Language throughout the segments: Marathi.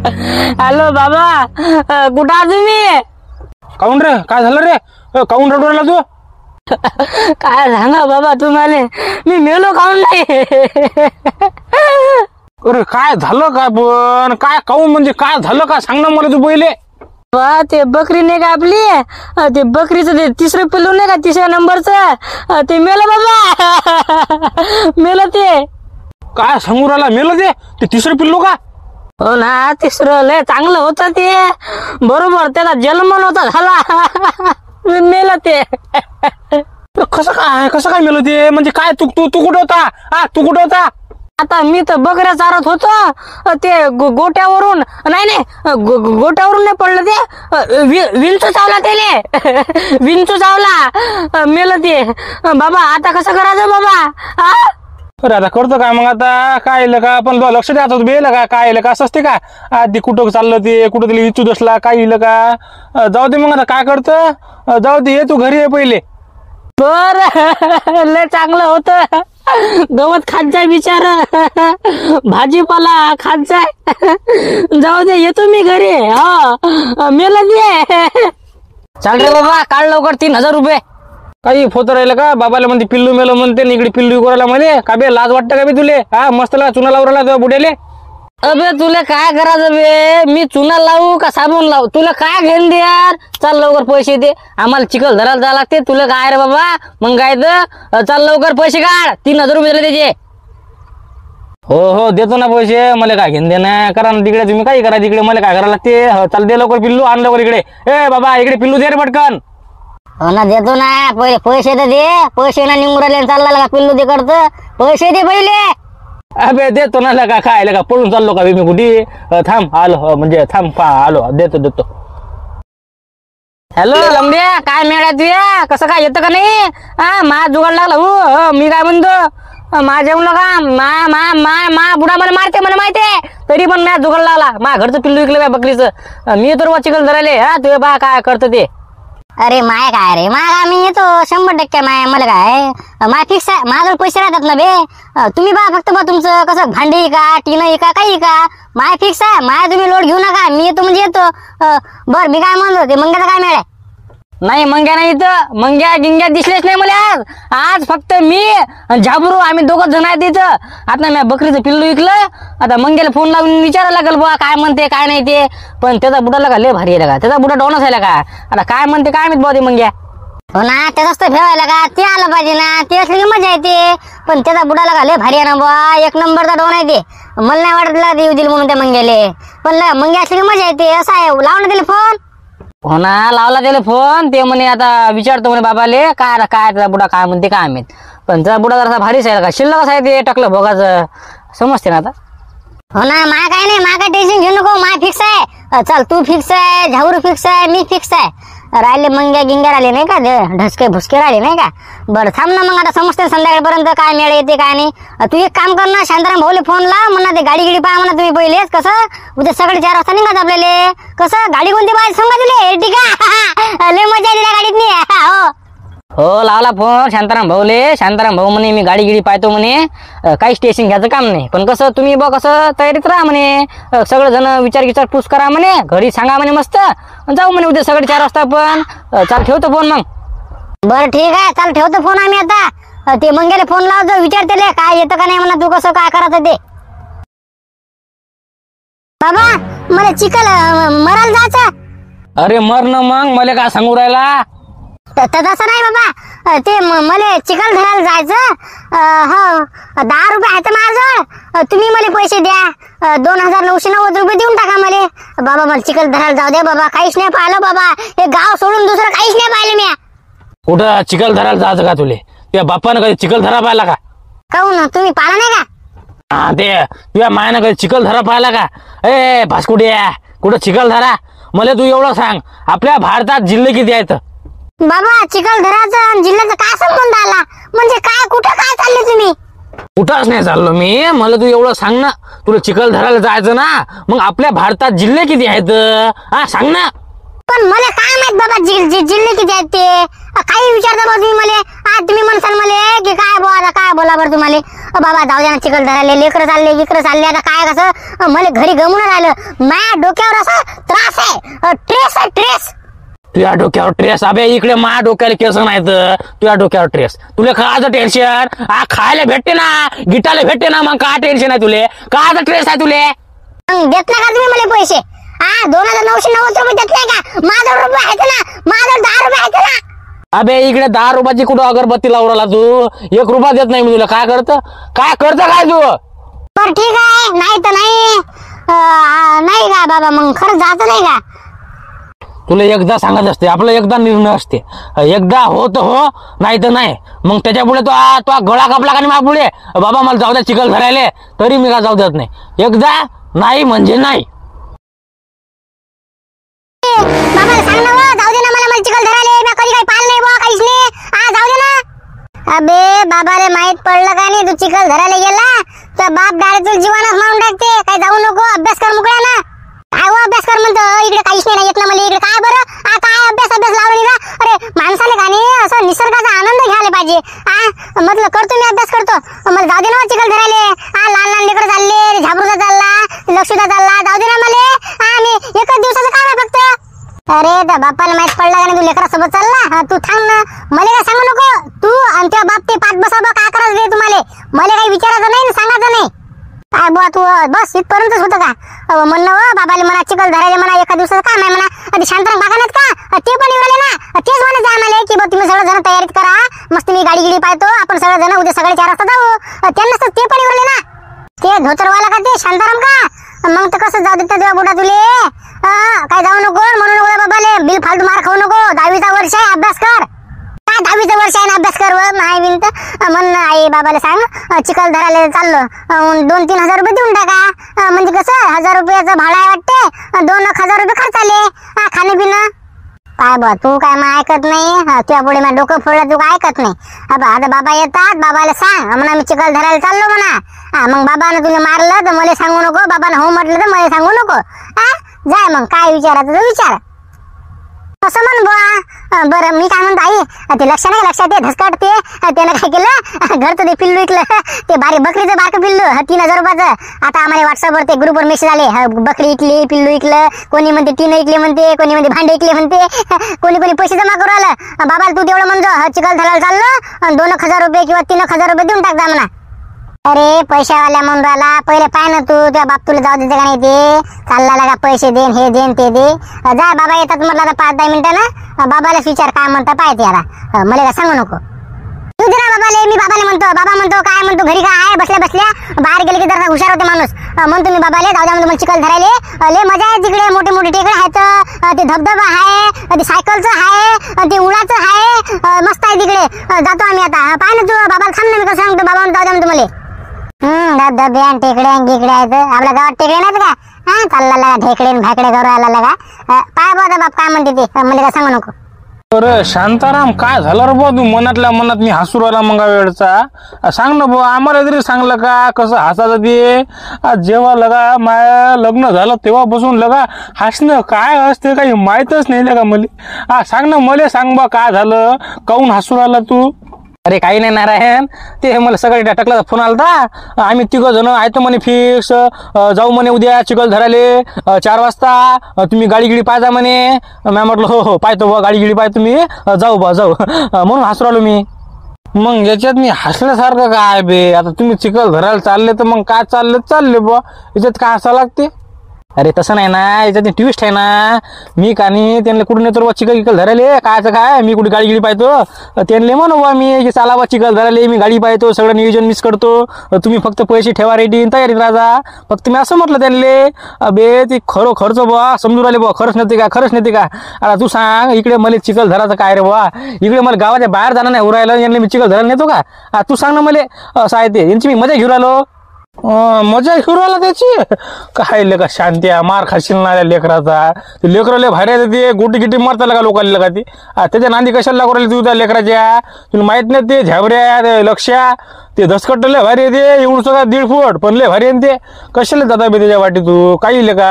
हॅलो बाबा, कुठं आहात तुम्ही? काऊन रे, काय झालं रे? काऊन रडू राहिला तू? काय सांगा बाबा तुम्हाला, मी मेलो काऊन नाही. अरे काय झालं काय, पण काय काऊन म्हणजे काय झालं काय सांग ना मला तू पहिले. बा ते बकरी नाही का आपली, ते बकरीचं ते तिसरं पिल्लू नाही का, तिसऱ्या नंबरचं, ते मेलं बाबा. मेलं ते. काय सांगू राहिला, मेलं ते तिसरं पिल्लू का? हो ना, तिसरं लय चांगलं होतं ते, बरोबर त्याचा जन्म नव्हता झाला. मेलं ते. कसं काय मेलं ते, म्हणजे काय तू तू तू कुठं होता? तू कुठं होता? आता मी तर बकऱ्या चारत होतो, ते गोट्यावरून नाही गोट्यावरून नाही पडलं ते, विंचू चावला त्याले. विंचू चावला, मेलं ते. बाबा आता कसं करायचं बाबा? अरे आता करतो काय मग, आता काय का पण लक्ष द्यायचं होतं बेलं का, काय का असं असते का? आधी कुठं चाललं ते, कुठं तरी विचू दसला काय का? जाऊ दे मग, आता काय करतं, जाऊ दे, ये तू घरी ये पहिले. बर, लय चांगलं होतं. गवत खात जाय बिचार, भाजीपाला खात जाय. जाऊ दे, येतो मी घरी. हा, मेलं दे. चाल रे बाबा, काढ लवकर 3000 रुपये. काही फोतो राहिलं का? बाबाला म्हणते पिल्लू मेलो म्हणते, इकडे पिल्लू करायला मध्ये का बे, लाज वाटतं का बे तुले? मस्त चुना लावून राहिला बुड्याले. अबे तुला काय करायचं बे, मी चुना लावू का साबण लावू, तुला काय घेऊन दे यार. चल लवकर पैसे दे, आम्हाला चिखल धरायला जायला लागते. तुला काय रे बाबा, मग काय तर चल लवकर पैसे काढ. 3000 रुपये दिले त्याचे. हो देतो ना पैसे, मला काय घेऊन दे ना, करा ना तिकडे, तुम्ही काही करा तिकडे, मला काय करायला लागते. चल दे लवकर पिल्लू, आण लवकर इकडे. ए बाबा इकडे पिल्लू दे रे पटकन. हो ना, देतो ना, पहिले पैसे तर दे. पैसे ना निंगुराले चालला का पिल्लू दे करतं, पैसे दे पहिले. अबे देतो ना, लगा काय लगा पळून चाललो का मी कुठे? थांब आलो, म्हणजे थांब आलो, देतो. हॅलो लंब्या, काय मिळाला तुया, कसं काय येतं का नाही? मा जुगाड लागला. हो मी काय म्हणतो, मा जेवण का, मा बुडा मला मारते, मला माहितीये, तरी पण माझ्या जुगाड लागला. मा घरचं पिल्लू विकलं काय बकरीचं, मी तर चिकल धरायले. तुझे बा काय करतं ते. अरे माय काय रे, माय मी येतो 100% माय, मला काय माय फिक्स आहे, माझ्याजवळ पैसे राहतात ना बे. तुम्ही बा फक्त बा तुमचं कसं भांडी का टीन का काही का, माय फिक्स आहे. माय तुम्ही लोड घेऊ नका, मी येतो म्हणजे येतो. बर मी काय म्हणतो, ते मंग्याचं काय मिळालं? नाही मंग्या नाही, इथं मंग्या गिंग्या दिसलेच नाही मला आज फक्त मी झाबरू, आम्ही दोघं जण आहेत इथं. आता मी बकरीचं पिल्लू विकलं, आता मंग्याला फोन लावून विचारायला लागेल बुवा काय म्हणते काय नाही ते. पण त्याचा बुडा लगा लय भारी आहे का, त्याचा बुडा डॉनच आहे का, आता काय म्हणते काय माहित बुवा ते मंग्या. हो ना, त्याचाच तर ठेवायला का, ते आलं पाहिजे ना, ते असली की मजा येते. पण त्याचा बुडा लगा लय भारी आहे ना बुवा, 1 नंबरचा डॉन आहे ते. मला नाही वाटत देऊ दिल म्हणून त्या मंग्याले, पण मंग्या असली की मजा येते. असं आहे, लाव ना त्याला फोन. हो ना, लावला त्याला फोन, ते म्हणे आता विचारतो म्हणे बाबाले काय त्याचा बुडा काय म्हणते काय माहित. पण त्याचा बुडा जरा भारीच आहे का, शिल्लकच आहे ते टाकलं भोगाचं, समजते ना आता. हो ना, मा काय नाही, मा काय टेन्शन घेऊ नको, मा फिक्स आहे. चल तू फिक्स आहे, झाऊर फिक्स आहे, मी फिक्स आहे. राहिले मंग्या गिंग्या राहिले नाही का, ढसके भुसके राहिले नाही का. बरं थांब ना, मग आता समजते संध्याकाळपर्यंत काय मिळेल येते काय नाही. तू एक काम कर ना, शांताराम भाऊले फोन ला म्हणा, ते गाडी पहा म्हणा तुम्ही पहिलेच. कसं उद्या सकाळी 4 वाजता निघात आपल्याला. कसं गाडी कोणती पाहिजे सांगा तुले, Ertiga. लय मजा आली त्या गाडीत नाही. हो लावला फोन शांताराम भाऊले. शांताराम भाऊ म्हणे मी गाडी गिडी पाहतो म्हणे, काही स्टेशन घ्यायचं काम नाही. पण कसं तुम्ही बघ कसं तयारीत राहा म्हणे, सगळं जण विचार पूस करा म्हणे, घरी सांगा म्हणे मस्त, जाऊ म्हणे उद्या सगळे 4 वाजता. पण चाल ठेवतो फोन मग. बरं ठीक आहे, चाल ठेवतो फोन आम्ही आता. ते मंग्याला फोन लावतो, विचारते काय येतं का नाही म्हणा, तू कसं काय करायचं ते. बाबा मला चिखल मरायला जायचं. अरे मर ना मग, मला काय सांगू राहिला. तसं नाही बाबा, ते मला चिखल धरायला जायचं. हो 10 रुपये आहेत माझ्याजवळ, तुम्ही मला पैसे द्या. 2990 रुपये देऊन टाका मला. बाबा मला चिखल धरायला जाऊ द्या बाबा, काहीच नाही पाहिलं बाबा, हे गाव सोडून दुसरं काहीच नाही पाहिलं मी. कुठं चिखल धरायला जायचं का तुले? तुझ्या बाप्पानं कधी चिखल धरा पाहिला का? काहून तुम्ही पाहिला नाही का? ते तुझ्या मायानं कधी चिखल धरा पाहिला का? ए भास्कुड्या, कुठं चिखल धरा? मला तू एवढं सांग, आपल्या भारतात जिल्हे किती आहेत? बाबा चिखलदराचा आणि जिल्ह्याचा काय संबंध आला? म्हणजे काय कुठं काय चालले तुम्ही? कुठंच नाही चाललो मी, मला तू एवढं सांग ना, तुला चिखल धरायला जायचं ना, मग आपल्या भारतात जिल्हे किती आहेत? सांग ना. पण मला काय माहित बाबा जिल्हे किती आहेत ते, काही विचारता बाबा तुम्ही मला. आज तुम्ही म्हणसाल मला की काय बुवा आता काय बोला बरं तुम्हाला बाबा जाऊ द्या ना चिखल धरायला लेकरं चालले इकडं चालले आता काय कसं मला घरी गमून राहिलं माझ्या डोक्यावर असा त्रास आहे ट्रेस आहे ट्रेस तुझ्या डोक्यावर ट्रेस अबे इकडे माझ्या डोक्याला केस नाहीत तुझ्या डोक्यावर ट्रेस तुला खायचं टेन्शन खायला भेटते ना गिटाला भेटते ना मग काय टेन्शन आहे तुले कायचं ट्रेस आहे तुले मग देत नाही का तुम्ही मला पैसे 2990 रुपये देत नाही का माझ्यावर रुपये आहेत ना माझ्यावर 10 रुपये आहेत ना अबे इकडे 10 रुपयाची कुठं अगरबत्ती लावला तू 1 रुपया देत नाही मी तुला काय करतं काय तू बरं ठीक आहे नाही तर नाही का बाबा मग खरंच जायचं नाही का तुला एकदा सांगत असते आपला एकदा निर्णय असते एकदा हो तर हो नाही तर नाही मग त्याच्या पुढे तो गळा कापला का नाही माझ्या पुढे बाबा मला जाऊ द्या चिखल धरायला तरी मी काय जाऊ देत नाही एकदा नाही म्हणजे नाही बाबाला सांग ना जाऊ दे ना मला चिखल धरायला मी कधी काही पाहिलं नाही बुवा काहीच नाही जाऊ दे ना अबे बाबाला माहित पडलं का नाही तू चिखल धरायला गेला तर बाप डायरेक्ट तुला जीवनच मारून टाकते काय जाऊ नको अभ्यास कर मोकळ्या ना काय हो अभ्यास कर म्हणतो इकडे काहीच नाही येत ना मला इकडे काय बरं काय अभ्यास लावली ना अरे माणसाने का नाही असं निसर्गाचा आनंद घ्यायला पाहिजे म्हटलं करतो मी अभ्यास करतो मला जाऊ दे ना चिखल धरायला लहान लेकरं चालले झाबरूचा चालला लक्षुदा चालला जाऊ दे ना मला मी एकच दिवसाचं काम आहे फक्त अरे त्या बापाला माहित पडला का नाही तू लेकरासोबत चालला तू थांब ना मला काय सांगू नको तू आणि त्या बाप ते पाच बसाबा काय करायचं दे तुम्हाला मला काही विचारायचं नाही सांगायचं नाही काय बुवा तू बस इथपर्यंतच होतं का म्हणलं बाबाला म्हणा चिखल धरायला म्हणा एका दिवसाचं काम आहे म्हणा आधी शांतराम काका नाहीत का ते पण येऊ राहिले ना तेच म्हणत जा आम्हाला की तुम्ही सगळं जण तयारीत करा मस्त मी गाडी पाहतो आपण सगळं जण उद्या सगळे 4 वाजता जाऊ त्यांनाच ते पण येऊ राहिले ना ते धोतरवाला का ते शांताराम का मग तर कसं जाऊ देत तुझ्या बुडा तुले काय जाऊ नको म्हणू नको बाबाले बिल फालतू मार खाऊ नको 10वीचा वर्ष आहे अभ्यास कर काय 10वीचं वर्ष आहे ना अभ्यास कर नाही बिन तर म्हण आई बाबाला सांग चिखल धरायला चाललो 2-3 हजार रुपये देऊन टाका म्हणजे कसं 1000 रुपयाचं भाडं आहे वाटते 2-1000 रुपये खर्च आले खाणे पिणं काय बा तू काय मग ऐकत नाही तुझ्या पुढे मग डोकं फोडलं तू काय ऐकत नाही आता बाबा येतात बाबाला सांग म्हणा मी चिखल धरायला चाललो म्हणा मग बाबानं तुला मारलं तर मला सांगू नको बाबानं हो म्हटलं तर मला सांगू नको जाय मग काय विचारायचं तर विचार असं म्हण बुवा बरं मी काय म्हणतो आई ते लक्ष नाही लक्षात ते धसकाट ते त्यानं काय केलं घरचं ते पिल्लू इकलं ते बकरीचं बारकं पिल्लू 3000 रुपयाचं आता आम्हाला व्हॉट्सअपवर ते ग्रुपवर मेसेज आले बकरी इकली पिल्लू इकलं कोणी म्हणते 3 इकले म्हणते कोणी म्हणते भांडे इकले म्हणते कोणी पैसे जमा करू आलं बाबाला तू तेवढं म्हणतो चिखल धरायला चाललो 2,000 रुपये किंवा 3,000 रुपये देऊन टाक जा म्हणा अरे पैशावाल्या म्हणून राहिला पहिले पाय ना तू त्या बाप तुला जाऊ देते का नाही ते चालला लागा पैसे देन हे देन ते दे जा बाबा येतात म्हटलं आता 5-10 मिनिटं ना बाबालाच विचार काय म्हणता पाहते याला मला काय सांगू नको तू दे ना बाबाले मी बाबाला म्हणतो बाबा म्हणतो काय म्हणतो घरी काय आहे बसल्या बाहेर गेले की जरा हुशार होते माणूस म्हणतो मी बाबाले जाऊ द्या म्हणतो मला चिखल धरायले लय मजा आहे तिकडे मोठे टेकडे आहेत ते धबधबा आहे ते सायकलचं आहे ते उडाचं आहे मस्त आहे तिकडे जातो आम्ही आता पाय ना तू बाबाला थांब ना मी कसं सांगतो बाबा जाऊ द्या म्हणतो मला धबधबे आणि टेकडे गिकडे आहेत आपल्या गावात टेकडे नाहीत का चालला लागा ढेकडे भाकडे करू आला लागा पाय बघा बाप काय म्हणते ते मला काय सांगू नको अरे शांताराम काय झालं रे बुवा तू मनातल्या मनात मी हसू राहिला मंगा वेळचा सांग ना बुवा आम्हाला तरी सांगलं का कसं हसायचं ते जेव्हा लगा माया लग्न झालं तेव्हा बसून लगा हसणं काय असते काही माहीतच नाही लगा मला सांग ना मला सांग बा काय झालं काऊन हसू राहिला तू अरे काही नाही नारायण ते मला सगळे टकला फोन आलता आम्ही 3 जण आहेत म्हणे फिक्स जाऊ म्हणे उद्या चिखल धरायले 4 वाजता तुम्ही गाडी पाहिजा म्हणे मी म्हटलं हो पाहतो बुवा गाडी पाहतो तुम्ही जाऊ म्हणून हसू राहिलो मी मग याच्यात मी हसण्यासारखं काय बे आता तुम्ही चिखल धरायला चालले तर मग काय चालले बुवा याच्यात काय हसा लागते अरे तसं नाही ना याच्यात ट्विस्ट आहे ना मी कानी त्यांना कुठून येतो बा चिखल धरायले काय मी कुठे गाडी पाहतो त्यांना म्हणू बा मी की चाला बा चिखल धरायले मी गाडी पाहतो सगळं नियोजन मिस करतो तुम्ही फक्त पैसे ठेवा रेडी तयारीत राहा फक्त मी असं म्हटलं त्यांना अबे ते खर्च बुवा समजून राहिले बुवा खरंच नेते का आता तू सांग इकडे मला चिखल धरायचं काय रे बुवा इकडे मला गावाच्या बाहेर जाणं नाही उरायला यांना मी चिखल धरायला नेतो का तू सांग ना मला असं आहे ते यांची मी मजा घेऊन राहिलो मजा घेऊन राहिला त्याची काय लेका शांती मार खाशील ना लेकराचा ते लेकरले बाहेर ते गोटी मारता का लोकांना लगा ती त्याच्या नांदी कशाला लागू राहिली तू त्या लेकराच्या तुला माहित नाही ते झाबऱ्या ते लक्ष्या ते धसकट लय भारी ते एवढं सगळं 1.5 फूट पण लय भारी ते कशाला जाता बे त्याच्या वाटी तू काही लेका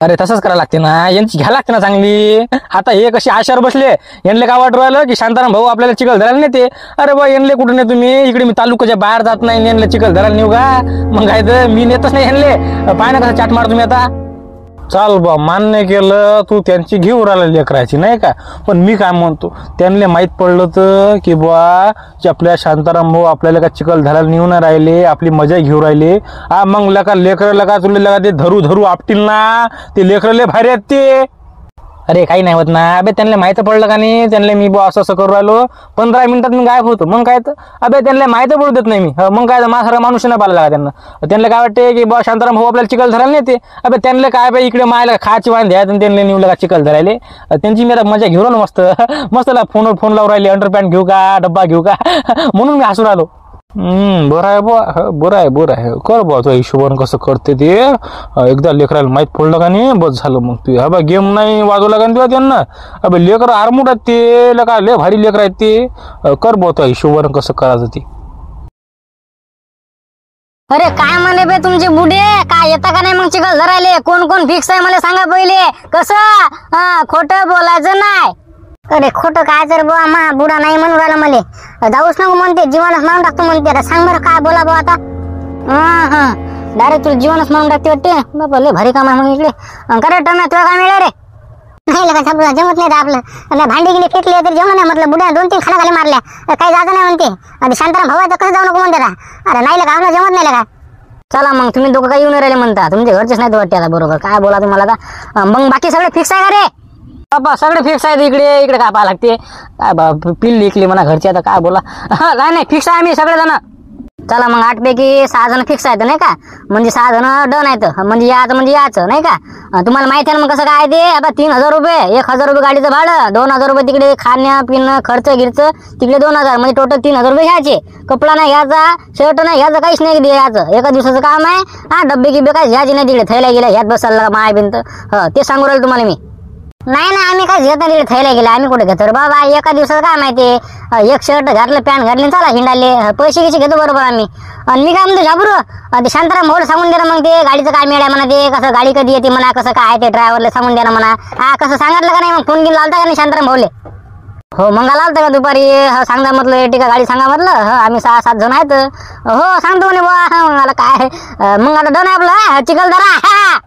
अरे तसंच करायला लागते ना, यांची घ्यायला लागते ना चांगली. आता हे कशी आशावर बसले, यांना काय वाटू राहिलं की शांताराम भाऊ आपल्याला चिखल धरायला नेते. अरे बा यांना कुठं नाही तुम्ही, इकडे मी तालुक्याच्या बाहेर जात नाही, यांना चिखल धरायला नेऊ का? मग काय तर मी नेतच नाही यांना. पाय ना कसं चाट मार तुम्ही आता. चाल बा, मान्य केलं तू त्यांची घेऊ राहिला लेकरायची नाही का, पण मी काय म्हणतो, त्यांना माहीत पडलं तर की बा आपल्या शांताराम भाऊ आपल्याला का चिखल धरायला नेऊन राहिले, आपली मजा घेऊ राहिले. मग लका लेकर लका तुला लका ते धरू धरू आपटील ना, ते लेकर लय भारी आहेत ते. अरे काही नाही होत ना. अबे त्यांना माहित पडलं का नाही, त्यांना मी बा असं करू राहिलो, 15 मिनिटात मी गायब होतो. मग काय तर अबे त्यांना माहित पडू देत नाही मी. मग काय माझा सारा माणूस नाही पाहिला त्यांना. त्यांना काय वाटते की बा शांताराम भाऊ आपल्याला चिखल धरायला नेते. अबे त्यांना काय बाई इकडे मायला खायची वांधे आहेत, त्यांना नेऊ का चिखल धरायले. त्यांची मी आता मजा घेऊ राहिलो मस्त मस्त. फोनवर फोन लावून राहिले, अंडरपॅन्ट घेऊ का, डब्बा घेऊ का म्हणून मी हसू राहिलो. बरं आहे बा, बरं आहे बरं आहे. कर बा तो हिशोबानं कसं करते ते. एकदा लेकराला माहीत पडलं का नाही बस झालं. मग तू हा बा गेम नाही वाजवला का तुला त्यांना. अबे लेकर आरमूड आहेत ते, लका लय भारी लेकर आहेत ते. कर बा तो हिशोबानं कसं करायचं ते. अरे काय म्हणे बे तुमचे बुडे, काय येता का नाही मग चिखल धरायले? कोण कोण फिक्स आहे मला सांगा पहिले. कसं खोटं बोलायचं नाही. अरे खोटं काय तर बुवा, मा बुडा नाही म्हणून राहिला मला. जाऊच नको म्हणते, जीवनच मारून टाकतो म्हणते. आता सांग बरं काय बोला बुवा आता. हा डायरेक्ट तुला जीवनच मारून टाकते वाटते. बाबा लय भारी काम आहे मग इकडे. करे टम्या तुला काय मिळालं रे? नाही लगा सापडला, जमत नाही आपलं. भांडी गिंडी फेकली तरी जेवण नाही म्हटलं. बुड्या 2-3 खाला खाली मारल्या, काही जायचं नाही म्हणते. आणि शांताराम भाऊ कसं जाऊ नको म्हणते. अरे नाही लगा आम्हाला जमत नाही लगा. चला मग तुम्ही दोघं काही येऊन राहिले म्हणता, तुमचे घरचेच नाही वाटते आता. बरोबर काय बोला तुम्हाला आता. मग बाकी सगळे फिक्स आहे का रे? बाबा सगळे फिक्स आहेत. इकडे इकडे काय पाहा लागते. काय बा पिल्ली लिखली म्हणा घरची, आता काय बोला. नाही नाही फिक्स आहे आम्ही सगळे जण. चला मग 8 पैकी 6 जण फिक्स आहेत नाही का. म्हणजे 6 जण डन आहेत. म्हणजे याचं म्हणजे याचं नाही का. तुम्हाला माहिती आहे ना मग कसं काय ते. आता 3000 रुपये, 1000 रुपये गाडीचं भाडं, 2000 रुपये तिकडे खाणं पिणं खर्च गिरचं, तिकडे 2000, म्हणजे टोटल 3000 रुपये घ्यायचे. कपडा नाही घ्यायचा, शर्ट नाही घ्यायचं, काहीच नाही द्यायचं. एका दिवसाचं काम आहे. डब्बे गिब्बे काय घ्यायचे नाही तिकडे. थैल्या गेल्या ह्यात बसायला माय बिंत. ते सांगू राहिलो तुम्हाला मी. नाही ना आम्ही काय घेत नाही, थैल्या गेला आम्ही कुठे घेतो बाबा. एका दिवसाचं काय माहिती, एक शर्ट घातलं, पॅन्ट घातली, चला हिंडाले. पैसे किती घेतो बरोबर आम्ही. आणि मी काय म्हणतो झाबरू, ते शांताराम भाऊला सांगून दे ना मग ते गाडीचं काय मिळालं म्हणा, ते कसं गाडी कधी येते म्हणा, कसं काय ते ड्रायव्हरला सांगून द्या ना म्हणा. कसं सांगितलं का नाही मग फोन घेऊन लावता का नाही शांताराम भाऊले? हो मग लावतं का दुपारी? सांगा म्हटलं एर्टिगा गाडी सांगा म्हटलं. आम्ही 6-7 जण आहेत. हो सांगतो म्हणे बुवा. मला काय मग आता डन आहे आपलं चिखल धरा.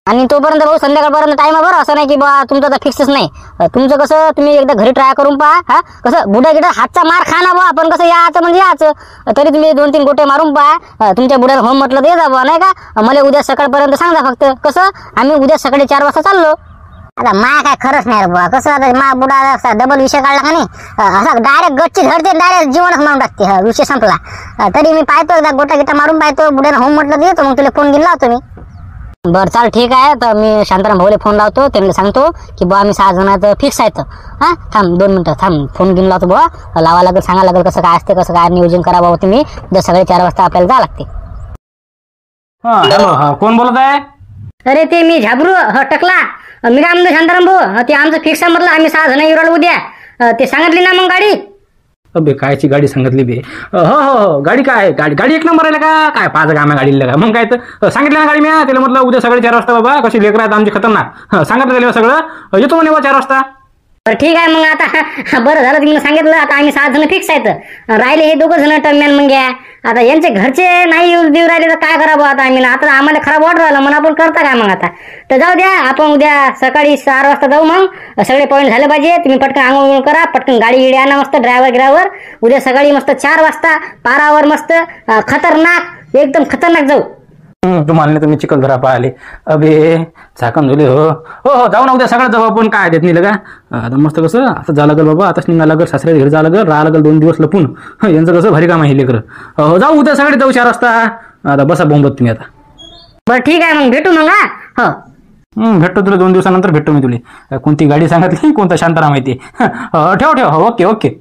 आणि तोपर्यंत भाऊ संध्याकाळपर्यंत टाइम आहे बरं. असं नाही की बा तुमचं तर फिक्सच नाही. तुमचं कसं तुम्ही एकदा घरी ट्राय करून पहा. कसं बुड्या गिड्या हातचा मार खा ना बा. आपण कसं याचं म्हणजे याचं तरी तुम्ही 2-3 गोटे मारून पहा. तुमच्या बुड्याला होम म्हटलं तर ये जा बा नाही का. मला उद्या सकाळपर्यंत सांगा फक्त. कसं आम्ही उद्या सकाळी 4 वाजता चाललो. आता मा काय खरंच नाही रे बुवा. कसं आता मा बुडा असा डबल विषय काढला का नाही, असा डायरेक्ट गच्ची धरते, डायरेक्ट जीवनच मारून टाकते. विषय संपला. तरी मी पाहतो एकदा गोटा गिटा मारून पाहतो. बुड्याला होम म्हटलं तर येतो, मग तुला फोन घेऊन लावतो मी. बरं चाल ठीक आहे. तर मी शांताराम भाऊला फोन लावतो, त्यांना सांगतो की बुवा आम्ही 6 जण फिक्स आहेत. थांब 2 मिनिटं थांब, फोन घेऊन लावतो बुवा. लावा लागेल, सांगा लागेल कसं काय असते, कसं काय नियोजन करा बाबा तुम्ही. उद्या सगळे 4 वाजता आपल्याला जावं लागते. हॅलो, कोण बोलत आहे? अरे ते मी झाबरू टकला. मी काय म्हणतो शांताराम भाऊ, ते आमचं फिक्स आहे म्हटलं. आम्ही 6 जण येऊ उद्या. ते सांगितली ना मग गाडी. अबे कायची गाडी सांगितली बे? हो हो हो गाडी काय, गाडी 1 नंबर आहे का काय? 5 गाम्या गाडीला का मग काय तर सांगितलं ना गाडी मी. त्याला म्हटलं उद्या सगळे 4 वाजता बाबा. कशी लेकर आहेत आमची खतरनाक. सांगितलं त्याला सगळं. येतो म्हणे 4 वाजता. बरं ठीक आहे मग. आता बरं झालं तुम्ही सांगितलं. आता आम्ही 7 जण फिक्स आहेत. राहिले हे 2 जण टर्मॅन मग घ्या. आता यांचे घरचे नाही देऊ राहिले तर काय करावं आता आम्ही. आता आम्हाला खराब वाटत राहिलं म्हणून आपण करता काय मग आता. तर जाऊ द्या, आपण उद्या सकाळी 4 वाजता जाऊ. मग सगळे पॉईंट झाले पाहिजे. तुम्ही पटकन आंघोळ करा, पटकन गाडी गिडी आणा मस्त, ड्रायव्हर. उद्या सकाळी मस्त 4 वाजता पारावर मस्त खतरनाक, एकदम खतरनाक जाऊ. तुम्हाला नाही तुम्ही चिखलदरा पाहिले. अबे झाकण झुले. हो हो हो जाऊ ना उद्या सगळं जाऊ आपण. काय देत नाही का आता. मस्त कसं आता जा लागल बाबा. आताच निघा लागल, सासऱ्या घरी जा लागल, राहा लागल 2 दिवस लपून. यांचं कसं भारी काम आहे लेकर. हो जाऊ उद्या सगळे जाऊ 4 वाजता. आता बसा बोंबत तुम्ही आता. बरं ठीक आहे मग भेटू मग. हो भेटतो तुला 2 दिवसानंतर भेटतो मी तुला. कोणती गाडी सांगितली, कोणता शांताराम माहिती. ठेव ठेव. Okay okay.